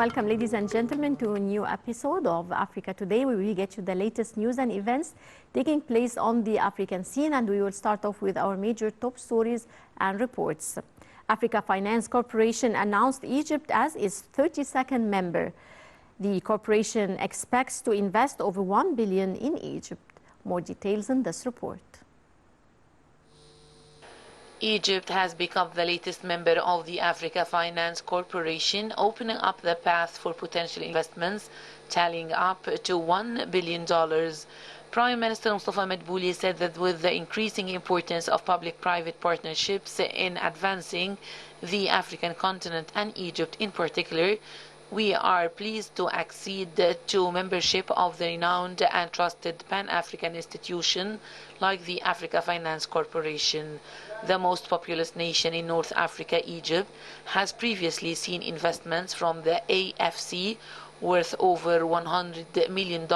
welcome, ladies and gentlemen, to a new episode of Africa Today, where we get you the latest news and events taking place on the African scene. And we will start off with our major top stories and reports. Africa Finance Corporation announced Egypt as its 32nd member. The corporation expects to invest over $1 billion in Egypt. More details in this report. Egypt has become the latest member of the Africa Finance Corporation, opening up the path for potential investments, tallying up to $1 billion. Prime Minister Mustafa Madbouli said that with the increasing importance of public-private partnerships in advancing the African continent and Egypt in particular, we are pleased to accede to membership of the renowned and trusted Pan-African institution like the Africa Finance Corporation. The most populous nation in North Africa, Egypt, has previously seen investments from the AFC worth over $100 million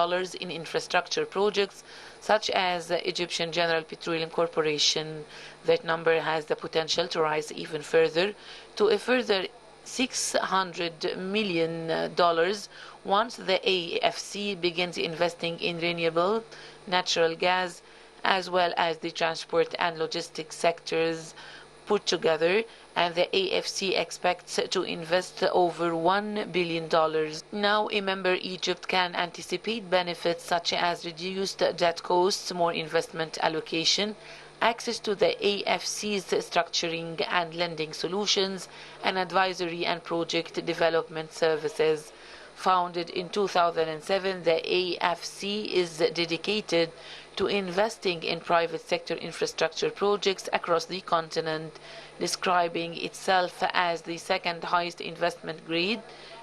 in infrastructure projects, such as the Egyptian General Petroleum Corporation. That number has the potential to rise even further to a further $600 million once the AFC begins investing in renewable natural gas, as well as the transport and logistics sectors put together, and the AFC expects to invest over $1 billion. Now a member Egypt can anticipate benefits such as reduced debt costs, more investment allocation, access to the AFC's structuring and lending solutions, and advisory and project development services. Founded in 2007, the AFC is dedicated to investing in private sector infrastructure projects across the continent, describing itself as the second highest investment grade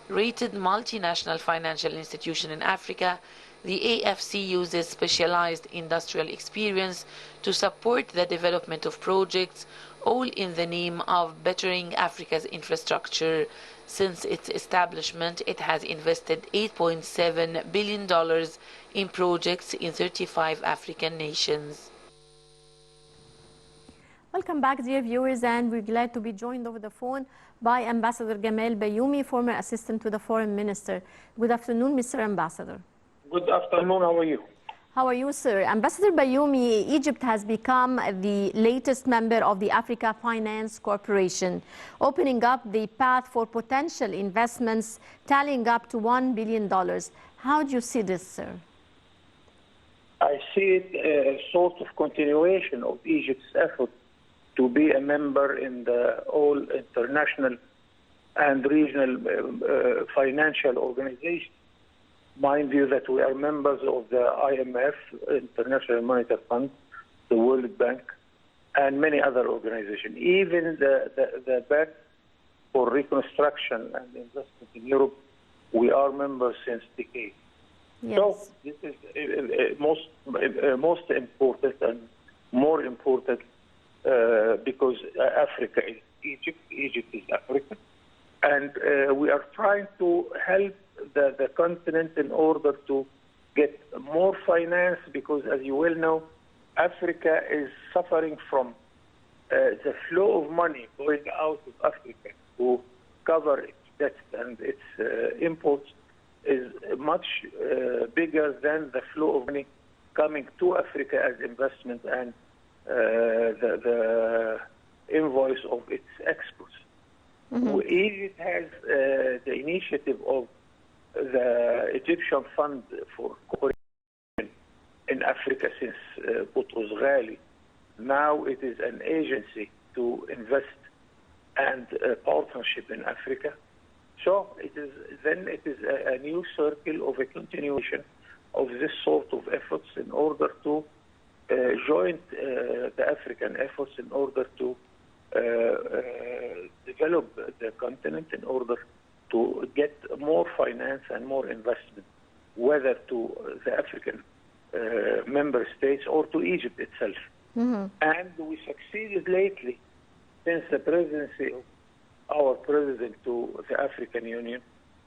rated multinational financial institution in Africa. The AFC uses specialized industrial experience to support the development of projects, all in the name of bettering Africa's infrastructure. Since its establishment, it has invested $8.7 billion in projects in 35 African nations. Welcome back, dear viewers, and we're glad to be joined over the phone by Ambassador Gamal Bayoumi, former assistant to the Foreign Minister. Good afternoon, Mr. Ambassador. Good afternoon. How are you? How are you, sir? Ambassador Bayoumi, Egypt has become the latest member of the Africa Finance Corporation, opening up the path for potential investments tallying up to $1 billion. How do you see this, sir? I see it a sort of continuation of Egypt's effort to be a member in the all international and regional financial organizations. Mind you that we are members of the IMF, International Monetary Fund, the World Bank, and many other organizations. Even the Bank for Reconstruction and Investment in Europe, we are members since decades. Yes. So this is most important and more important because Africa is Egypt, Egypt is Africa, and we are trying to help the continent in order to get more finance, because as you well know, Africa is suffering from the flow of money going out of Africa to cover its debts and its imports is much bigger than the flow of money coming to Africa as investment and the invoice of its exports. Mm-hmm. Egypt has the initiative of the Egyptian Fund for Cooperation in Africa since Boutros Ghali. Now it is an agency to invest and partnership in Africa. So it is a new circle of a continuation of this sort of efforts in order to join the African efforts in order to develop the continent, in order to get more finance and more investment, whether to the African member states or to Egypt itself. Mm-hmm. And we succeeded lately, since the presidency of our president to the African Union,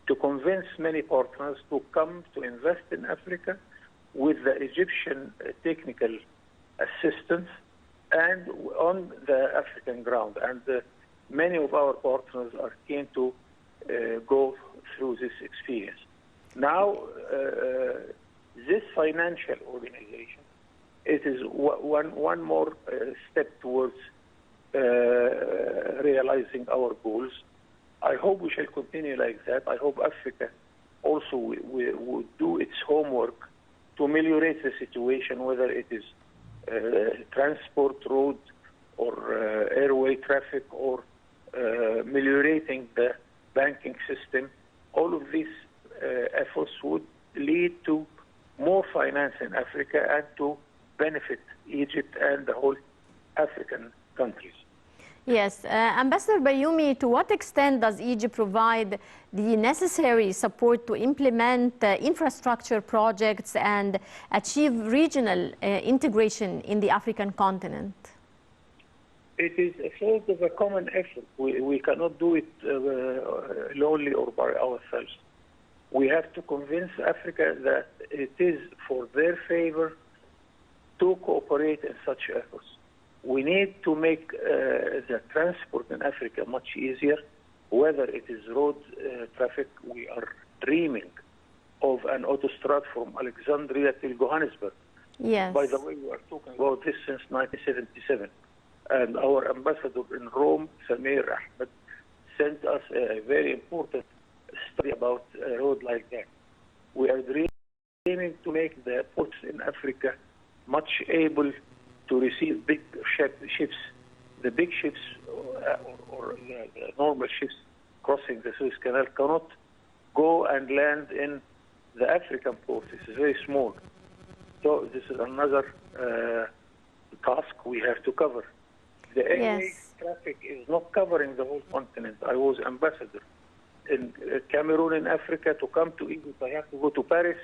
to convince many partners to come to invest in Africa with the Egyptian technical assistance and on the African ground. And many of our partners are keen to go through this experience. Now, this financial organization, it is one more step towards realizing our goals. I hope we shall continue like that. I hope Africa also will do its homework to ameliorate the situation, whether it is transport, road, or airway traffic, or ameliorating the banking system. All of these efforts would lead to more finance in Africa and to benefit Egypt and the whole African countries. Yes, Ambassador Bayoumi, to what extent does Egypt provide the necessary support to implement infrastructure projects and achieve regional integration in the African continent? It is a sort of a common effort. We cannot do it lonely or by ourselves. We have to convince Africa that it is for their favor to cooperate in such efforts. We need to make the transport in Africa much easier, whether it is road traffic. We are dreaming of an autostrad from Alexandria till Johannesburg. Yes. By the way, we are talking about this since 1977. And our ambassador in Rome, Samir Ahmed, sent us a very important study about a road like that. We are dreaming to make the ports in Africa much able to receive big ships. The big ships or the normal ships crossing the Suez Canal cannot go and land in the African ports. It's very small. So this is another task we have to cover. The airway traffic is not covering the whole continent. I was ambassador in Cameroon in Africa. To come to Egypt, I have to go to Paris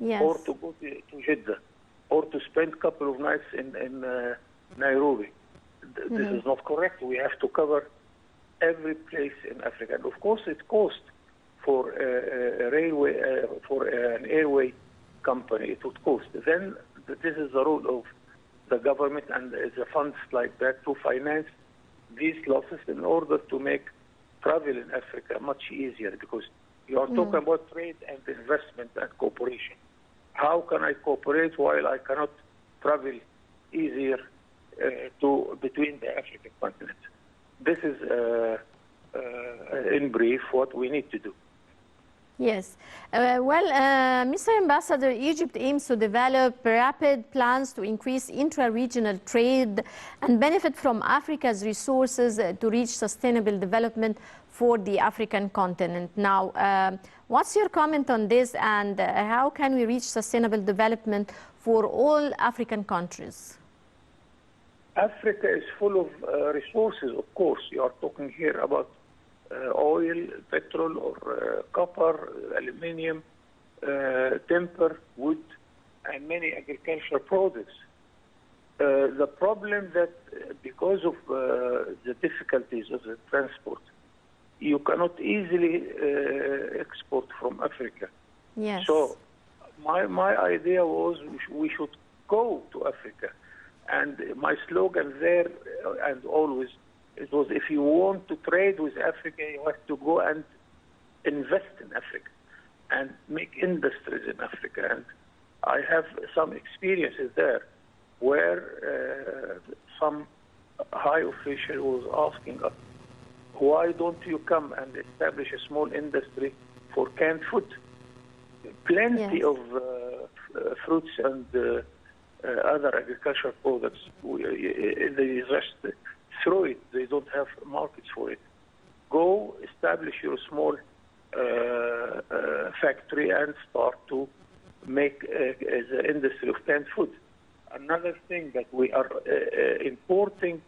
or to go to Jeddah, or to spend a couple of nights in Nairobi. This is not correct. We have to cover every place in Africa. And of course, it costs for a railway, for an airway company. It would cost. Then this is the role of the government and the funds like that to finance these losses in order to make travel in Africa much easier, because you are talking about trade and investment and cooperation. How can I cooperate while I cannot travel easier between the African continent? This is, in brief, what we need to do. Yes. Mr. Ambassador, Egypt aims to develop rapid plans to increase intra-regional trade and benefit from Africa's resources to reach sustainable development for the African continent. Now, what's your comment on this, and how can we reach sustainable development for all African countries? Africa is full of resources, of course. You are talking here about oil, petrol, or copper, aluminium, timber, wood, and many agricultural products. The problem that because of the difficulties of the transport, you cannot easily export from Africa. Yes. So my idea was we should go to Africa. And my slogan there, and always, it was, if you want to trade with Africa, you have to go and invest in Africa and make industries in Africa. And I have some experiences there where some high official was asking us, why don't you come and establish a small industry for canned food? Plenty of fruits and other agricultural products, they just throw it. They don't have markets for it. Go establish your small factory and start to make the industry of canned food. Another thing that we are importing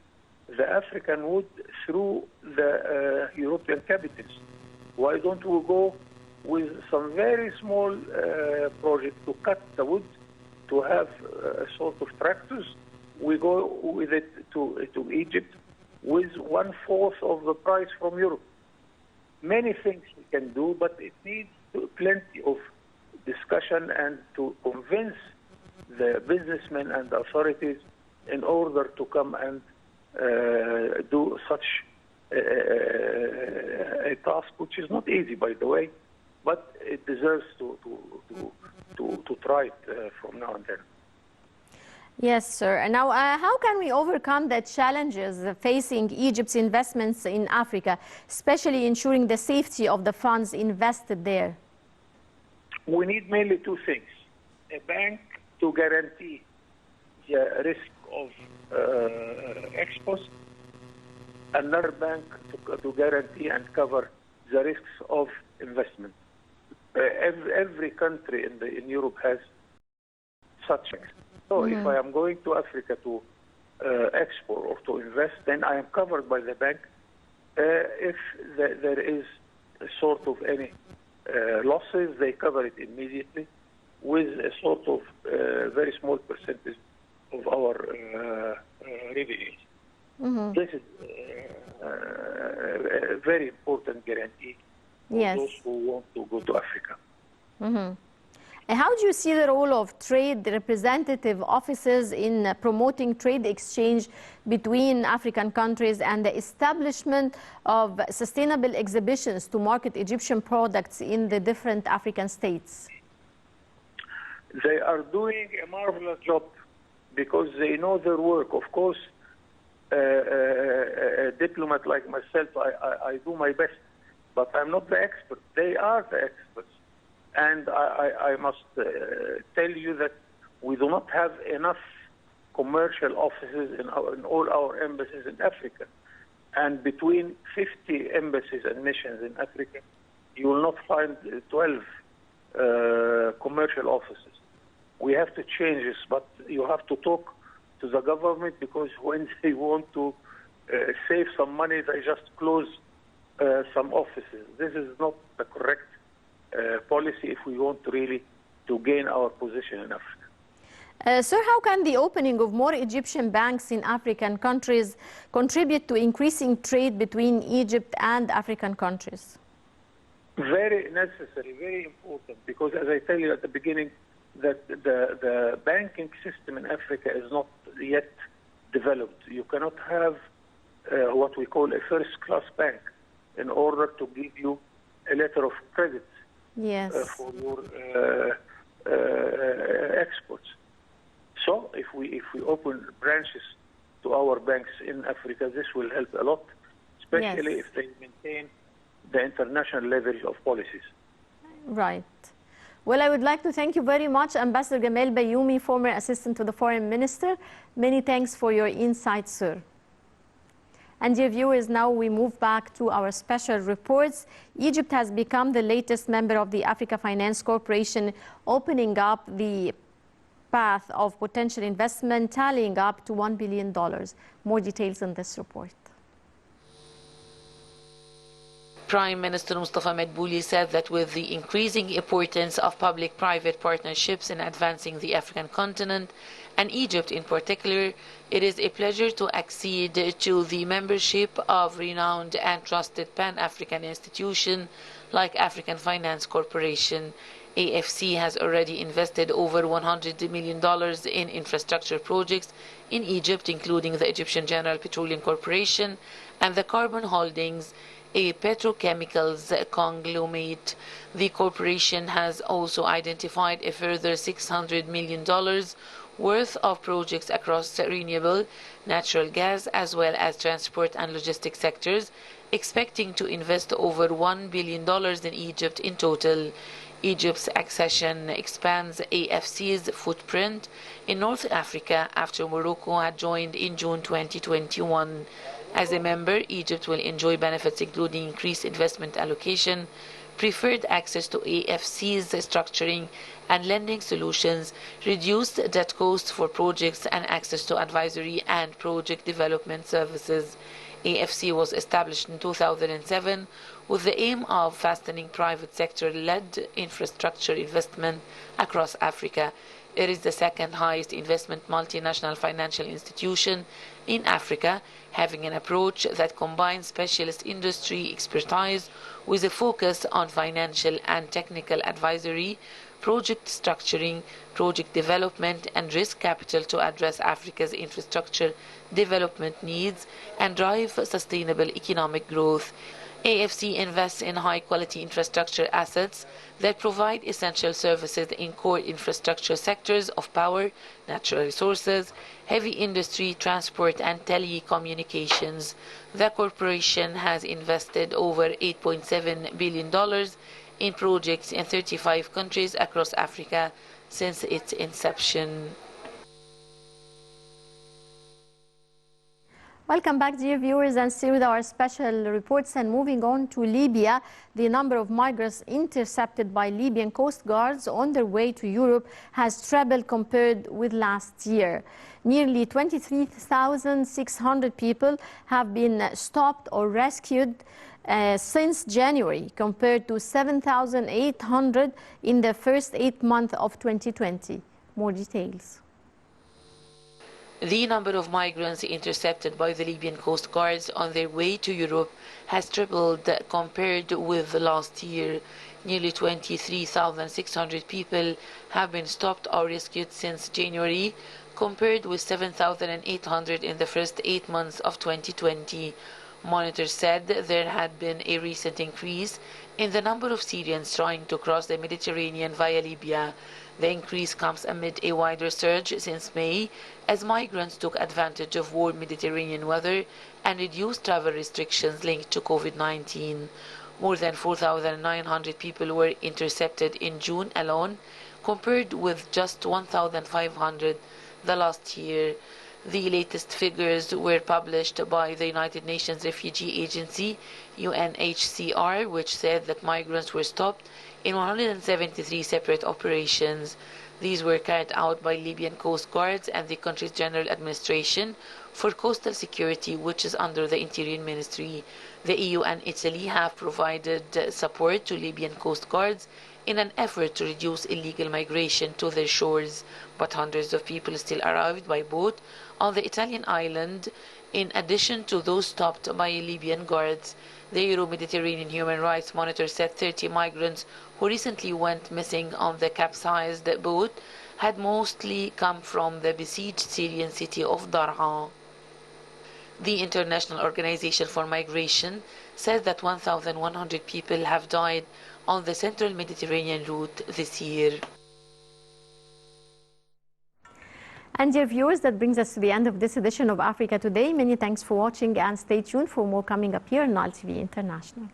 the African wood through the European capitals. Why don't we go with some very small project to cut the wood, to have a sort of tractors? We go with it to Egypt with 1/4 of the price from Europe. Many things we can do, but it needs plenty of discussion and to convince the businessmen and the authorities in order to come and do such a task which is not easy, by the way, but it deserves to try it from now and then. Yes, sir. And now, how can we overcome the challenges facing Egypt's investments in Africa, especially ensuring the safety of the funds invested there? We need mainly two things: a bank to guarantee the risk of exports, another bank to guarantee and cover the risks of investment. Every country in Europe has such. So if I am going to Africa to export or to invest, then I am covered by the bank. If there is a sort of any losses, they cover it immediately with a sort of very small percentage of our revenues. This is a very important guarantee for those who want to go to Africa. And how do you see the role of trade representative offices in promoting trade exchange between African countries and the establishment of sustainable exhibitions to market Egyptian products in the different African states? They are doing a marvelous job because they know their work. Of course, a diplomat like myself, I do my best, but I'm not the expert. They are the experts. And I must tell you that we do not have enough commercial offices in all our embassies in Africa. And between 50 embassies and missions in Africa, you will not find 12 commercial offices. We have to change this, but you have to talk to the government, because when they want to save some money, they just close some offices. This is not the correct policy if we want really to gain our position in Africa. Sir, how can the opening of more Egyptian banks in African countries contribute to increasing trade between Egypt and African countries? Very necessary, very important, because as I tell you at the beginning, that the banking system in Africa is not yet developed. You cannot have what we call a first-class bank in order to give you a letter of credit for your exports. So if we open branches to our banks in Africa, this will help a lot, especially if they maintain the international level of policies. Right. Well, I would like to thank you very much, Ambassador Gamal Bayoumi, former assistant to the Foreign Minister. Many thanks for your insights, sir. And dear viewers, now we move back to our special reports. Egypt has become the latest member of the Africa Finance Corporation, opening up the path of potential investment, tallying up to $1 billion. More details in this report. Prime Minister Mustafa Madbouli said that with the increasing importance of public-private partnerships in advancing the African continent, and Egypt in particular, it is a pleasure to accede to the membership of renowned and trusted Pan-African institution like African Finance Corporation. AFC has already invested over $100 million in infrastructure projects in Egypt, including the Egyptian General Petroleum Corporation and the Carbon Holdings, a petrochemicals conglomerate. The corporation has also identified a further $600 million worth of projects across renewable natural gas as well as transport and logistics sectors, expecting to invest over $1 billion in Egypt in total. Egypt's accession expands AFC's footprint in North Africa after Morocco had joined in June 2021. As a member, Egypt will enjoy benefits including increased investment allocation, preferred access to AFC's structuring and lending solutions, reduced debt costs for projects, and access to advisory and project development services. AFC was established in 2007 with the aim of fastening private sector-led infrastructure investment across Africa. It is the second highest investment multinational financial institution in Africa, having an approach that combines specialist industry expertise with a focus on financial and technical advisory, project structuring, project development, and risk capital to address Africa's infrastructure development needs and drive sustainable economic growth. AFC invests in high-quality infrastructure assets that provide essential services in core infrastructure sectors of power, natural resources, heavy industry, transport, and telecommunications. The corporation has invested over $8.7 billion in projects in 35 countries across Africa since its inception. Welcome back, dear viewers, and still with our special reports. And moving on to Libya, the number of migrants intercepted by Libyan coast guards on their way to Europe has trebled compared with last year. Nearly 23,600 people have been stopped or rescued since January, compared to 7,800 in the first 8 months of 2020. More details. The number of migrants intercepted by the Libyan coast guards on their way to Europe has tripled compared with last year. Nearly 23,600 people have been stopped or rescued since January, compared with 7,800 in the first 8 months of 2020. Monitors said there had been a recent increase in the number of Syrians trying to cross the Mediterranean via Libya. The increase comes amid a wider surge since May, as migrants took advantage of warm Mediterranean weather and reduced travel restrictions linked to COVID-19. More than 4,900 people were intercepted in June alone, compared with just 1,500 the last year. The latest figures were published by the United Nations Refugee Agency, UNHCR, which said that migrants were stopped in 173 separate operations. These were carried out by Libyan Coast Guards and the country's General Administration for Coastal Security, which is under the Interior Ministry. The EU and Italy have provided support to Libyan Coast Guards in an effort to reduce illegal migration to their shores, but hundreds of people still arrived by boat on the Italian island, in addition to those stopped by Libyan guards. The Euro-Mediterranean Human Rights Monitor said 30 migrants who recently went missing on the capsized boat had mostly come from the besieged Syrian city of Dar'a. The International Organization for Migration says that 1,100 people have died on the central Mediterranean route this year. And dear viewers, that brings us to the end of this edition of Africa Today. Many thanks for watching, and stay tuned for more coming up here on Nile TV International.